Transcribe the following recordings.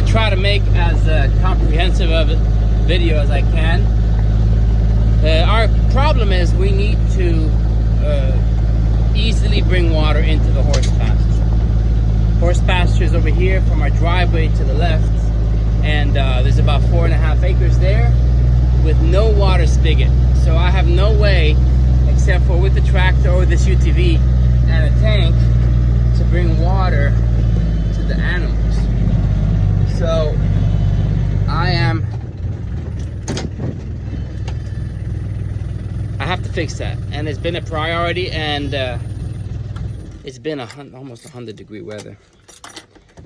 gonna try to make as comprehensive of a video as I can. Our problem is we need to easily bring water into the horse pasture. Horse pasture is over here from our driveway to the left, and there's about 4.5 acres there with no water spigot. So I have no way, except for with the tractor or this UTV and a tank, to bring water to the animals. So I have to fix that, and it's been a priority, and it's been almost 100-degree weather.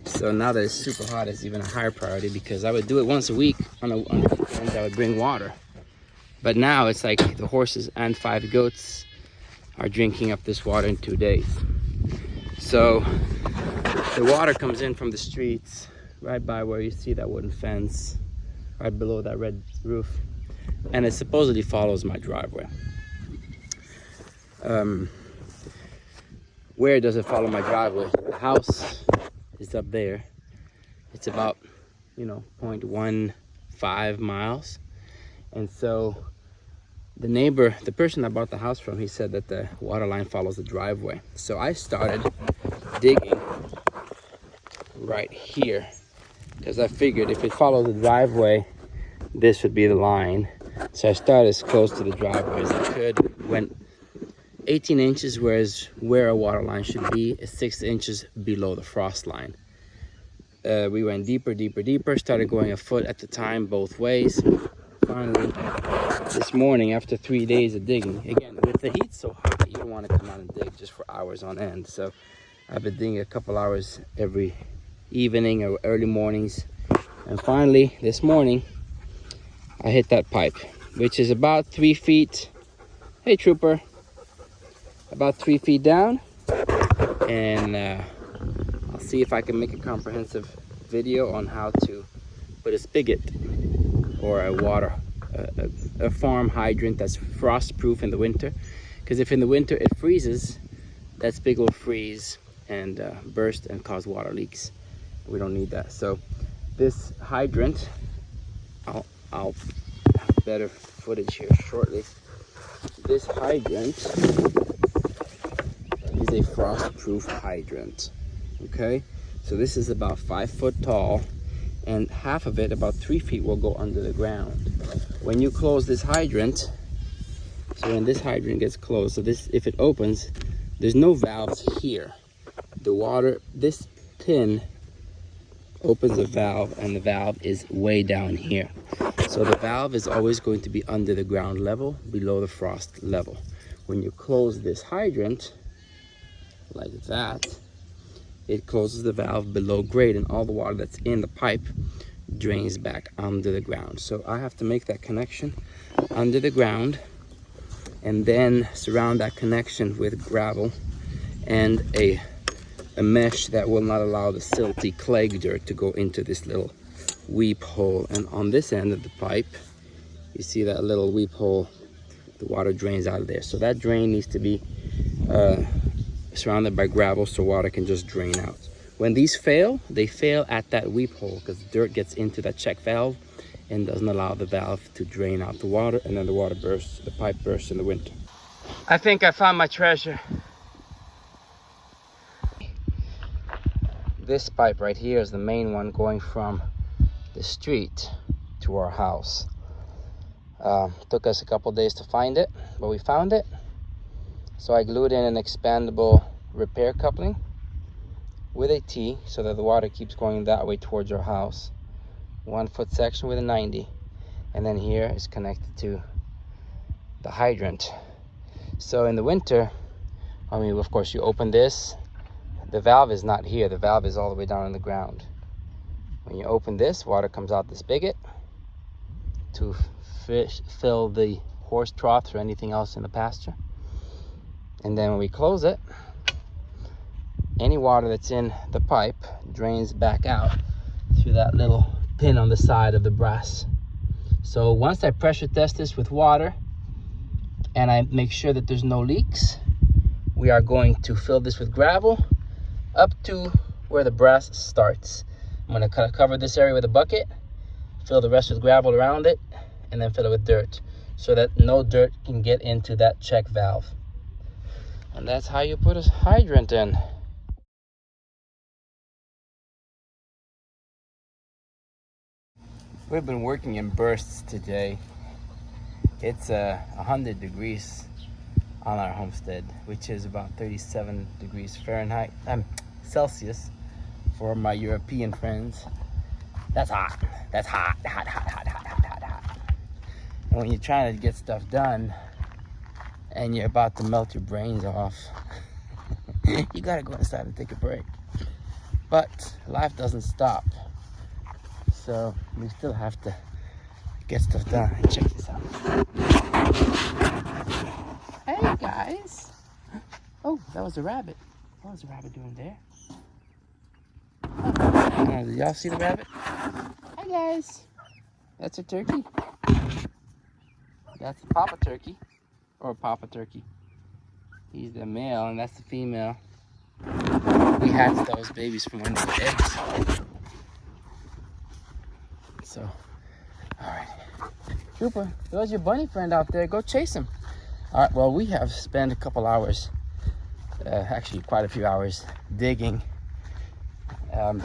So now that it's super hot, it's even a higher priority, because I would do it once a week on the weekends. I would bring water, but now it's like the horses and 5 goats are drinking up this water in 2 days. So the water comes in from the streets right by where you see that wooden fence, right below that red roof, and it supposedly follows my driveway. Where does it follow my driveway? The house is up there. It's about 0.15 miles, and so the neighbor, the person I bought the house from, he said that the water line follows the driveway. So I started digging right here, because I figured if it followed the driveway, this would be the line. So I started as close to the driveway as I could. Went 18 inches, whereas where a water line should be is 6 inches below the frost line. We went deeper, started going a foot at the time both ways. Finally, this morning, after 3 days of digging, again, with the heat so hot, you don't want to come out and dig just for hours on end. So I've been digging a couple hours every evening or early mornings. And finally, this morning, I hit that pipe, which is about 3 feet. Hey, trooper. About 3 feet down. And I'll see if I can make a comprehensive video on how to put a spigot or a farm hydrant that's frost proof in the winter, because if in the winter it freezes, that spigot will freeze and burst and cause water leaks. We don't need that. So this hydrant, I'll have better footage here shortly. This hydrant is a frost proof hydrant. Okay, so this is about 5 foot tall, and half of it, about 3 feet, will go under the ground. When you close this hydrant, so when this hydrant gets closed, so this, if it opens, there's no valves here. The water, this pin opens the valve, and the valve is way down here. So the valve is always going to be under the ground level, below the frost level. When you close this hydrant, like that, it closes the valve below grade, and all the water that's in the pipe drains back under the ground. So I have to make that connection under the ground, and then surround that connection with gravel and a mesh that will not allow the silty clay dirt to go into this little weep hole. And on this end of the pipe, you see that little weep hole, the water drains out of there. So that drain needs to be surrounded by gravel so water can just drain out. When these fail, they fail at that weep hole, because dirt gets into that check valve and doesn't allow the valve to drain out the water, and then the water bursts, the pipe bursts in the winter. I think I found my treasure. This pipe right here is the main one going from the street to our house. Took us a couple days to find it, but we found it. So I glued in an expandable repair coupling with a T so that the water keeps going that way towards our house. 1 foot section with a 90. And then here is connected to the hydrant. So in the winter, I mean, of course, you open this, the valve is not here. The valve is all the way down in the ground. When you open this, water comes out the spigot to fill the horse troughs or anything else in the pasture. And then when we close it, any water that's in the pipe drains back out through that little pin on the side of the brass. So once I pressure test this with water and I make sure that there's no leaks, we are going to fill this with gravel up to where the brass starts. I'm gonna cover this area with a bucket, fill the rest with gravel around it, and then fill it with dirt so that no dirt can get into that check valve. And that's how you put a hydrant in. We've been working in bursts today. It's 100 degrees on our homestead, which is about 37 degrees Fahrenheit, Celsius for my European friends. That's hot. That's hot, hot, hot, hot, hot, hot, hot, hot. And when you're trying to get stuff done and you're about to melt your brains off, you gotta go inside and take a break. But life doesn't stop. So we still have to get stuff done. Check this out. Hey guys. Oh, that was a rabbit. What was the rabbit doing there? Oh, did y'all see the rabbit? Hi guys. That's a turkey. That's a papa turkey. Or a papa turkey. He's the male and that's the female. We hatched those babies from one of the eggs. So, alright. Cooper, there's your bunny friend out there. Go chase him. Alright, well, we have spent a couple hours, actually quite a few hours, digging. And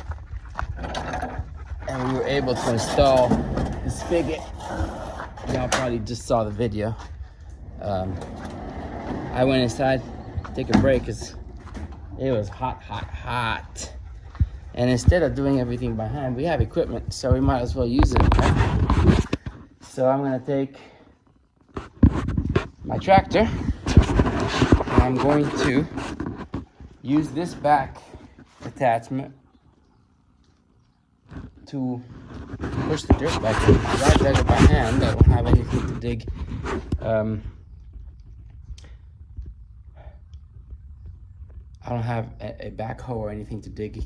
we were able to install the spigot. Y'all probably just saw the video. I went inside to take a break because it was hot, hot, hot. And instead of doing everything by hand, we have equipment, so we might as well use it, right? So I'm gonna take my tractor and I'm going to use this back attachment to push the dirt back in. I dug it by hand. I don't have anything to dig. I don't have a backhoe or anything to dig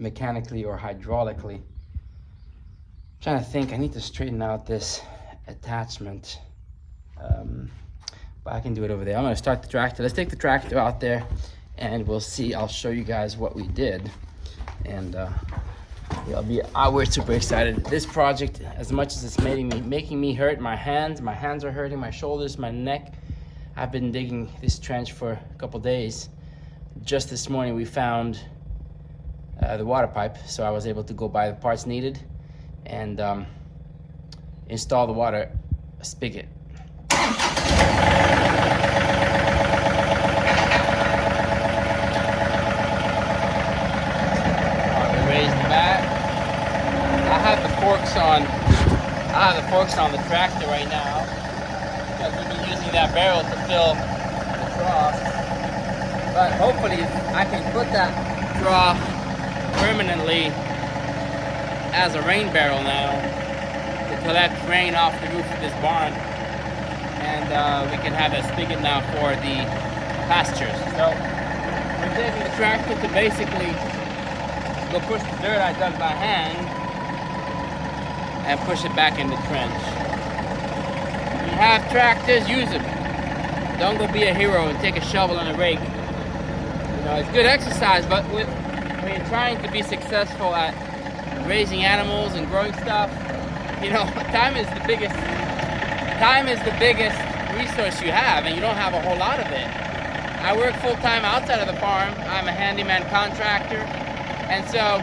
mechanically or hydraulically. I'm trying to think. I need to straighten out this attachment, but I can do it over there. I'm gonna start the tractor. Let's take the tractor out there and we'll see. I'll show you guys what we did, and we're super excited. This project, as much as it's making me hurt, my hands are hurting, my shoulders, my neck. I've been digging this trench for a couple days. Just this morning we found the water pipe, so I was able to go buy the parts needed and install the water spigot. Raise the back. I have the forks on the tractor right now because we've been using that barrel to fill the trough. But hopefully I can put that trough permanently as a rain barrel now to collect rain off the roof of this barn, and we can have a spigot now for the pastures. So we're taking the tractor to basically go push the dirt I dug by hand and push it back in the trench. If you have tractors, use them. Don't go be a hero and take a shovel and a rake. You know, it's good exercise, but when you're trying to be successful at raising animals and growing stuff, you know, time is the biggest resource you have, and you don't have a whole lot of it. I work full-time outside of the farm. I'm a handyman contractor, and so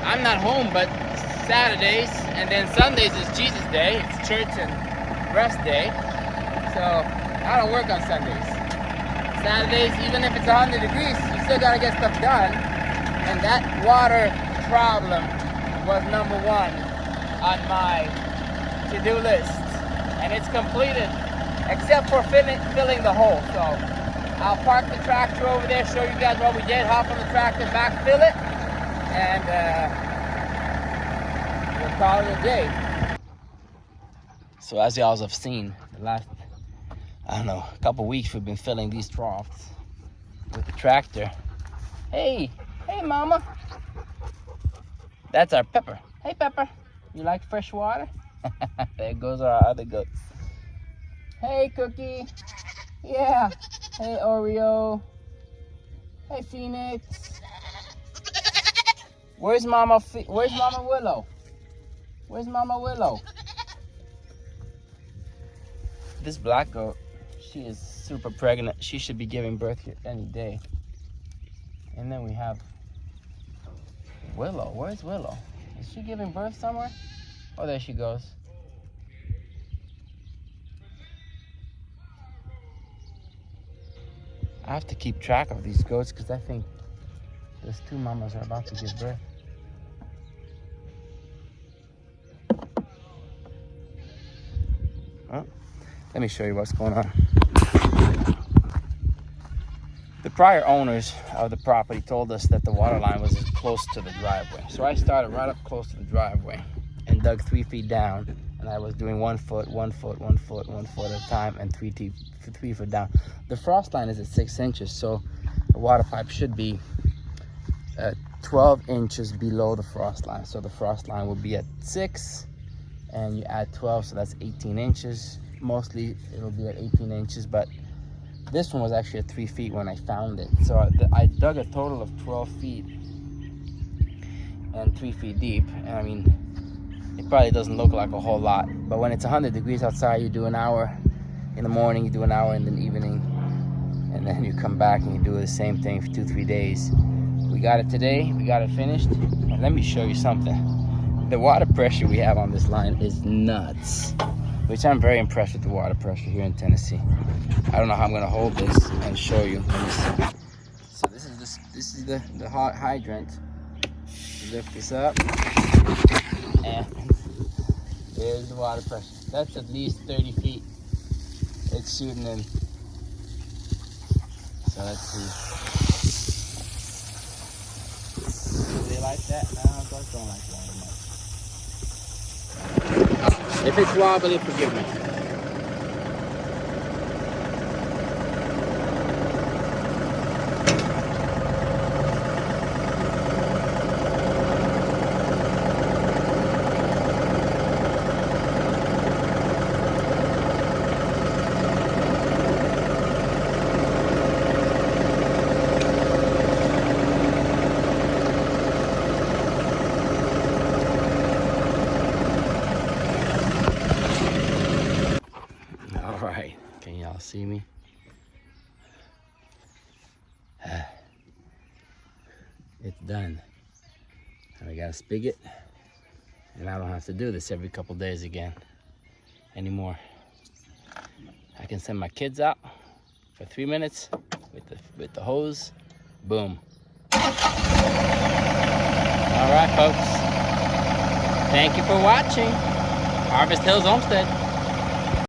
I'm not home but Saturdays, and then Sundays is Jesus Day. It's church and rest day, so I don't work on Sundays. Saturdays, even if it's 100 degrees, you still gotta get stuff done. And that water problem was number one on my to-do list. And it's completed, except for filling the hole. So I'll park the tractor over there, show you guys what we did, hop on the tractor, backfill it, and we'll call it a day. So as y'all have seen, the last, I don't know, a couple weeks we've been filling these troughs with the tractor. Hey mama. That's our Pepper. Hey Pepper, you like fresh water? There goes our other goats. Hey Cookie. Yeah. Hey Oreo. Hey Phoenix. Where's Mama Willow? Where's Mama Willow? This black goat, she is super pregnant. She should be giving birth here any day. And then we have Willow. Where's Willow? Is she giving birth somewhere? Oh, there she goes. I have to keep track of these goats because I think those two mamas are about to give birth. Oh, let me show you what's going on. The prior owners of the property told us that the water line was close to the driveway. So I started right up close to the driveway and dug 3 feet down. And I was doing 1 foot, 1 foot, 1 foot, 1 foot at a time, and 3 foot down. The frost line is at 6 inches, so the water pipe should be 12 inches below the frost line. So the frost line will be at 6, and you add 12, so that's 18 inches. Mostly it'll be at 18 inches, but this one was actually at 3 feet when I found it. So I dug a total of 12 feet and 3 feet deep. And I mean, it probably doesn't look like a whole lot, but when it's 100 degrees outside, you do an hour in the morning, you do an hour in the evening, and then you come back and you do the same thing for 2-3 days. We got it today, we got it finished, and let me show you something. The water pressure we have on this line is nuts, which I'm very impressed with the water pressure here in Tennessee. I don't know how I'm gonna hold this and show you. Let me see. So this is the hot hydrant. Lift this up, and there's the water pressure. That's at least 30 feet. It's shooting in. So let's see. Do they like that? No, dogs don't like that much. If it's wobbly, forgive me. Alright, can y'all see me? It's done. And we got a spigot, and I don't have to do this every couple days again anymore. I can send my kids out for 3 minutes with the hose. Boom. Alright folks, thank you for watching Harvest Hills Homestead.